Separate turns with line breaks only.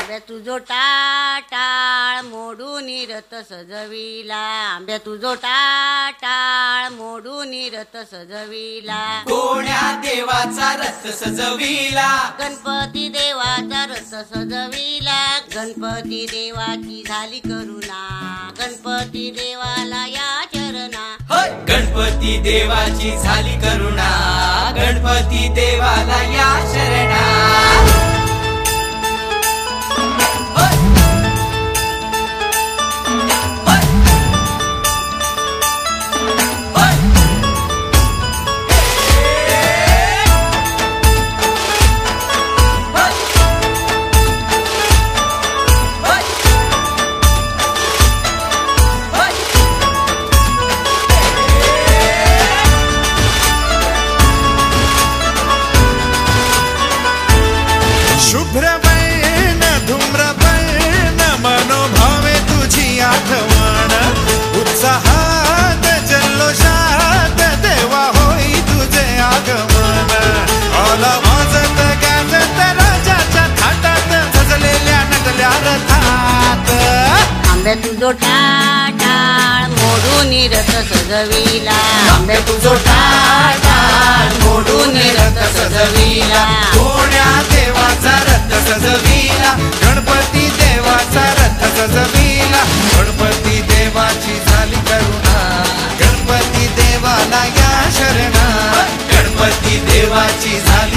आंब्या तुझो टाळ मोडून रथ सजविला, आंब्या तुझो टाळ मोडून रथ सजविला,
कोण्या देवाचा रथ सजविला,
गणपती देवाचा रथ सजविला, गणपती देवाची झाली करुणा, गणपती देवाला या चरणा,
गणपती देवाची झाली करुणा, गणपती देवाला या शरणा।
शुभ्रवर्ण धूम्रवर्ण मनोभावे तुझी आठवण, उत्साहात जल्लोषात देवा होई तुझे आगमन, आला वाजत गाजत राजाच्या थाटात सजलेल्या नटल्या रथात,
आंब्या तुझो टाळ मोडून रथ सजविला,
आंब्या तुझो टाळ मोडून रथ सजविला, कोण्या देवाचा रथ सजविला,
गणपती देवाचा रथ सजविला, गणपती देवाची झाली करुणा, गणपती देवाला या शरणा,
गणपती देवाची झाली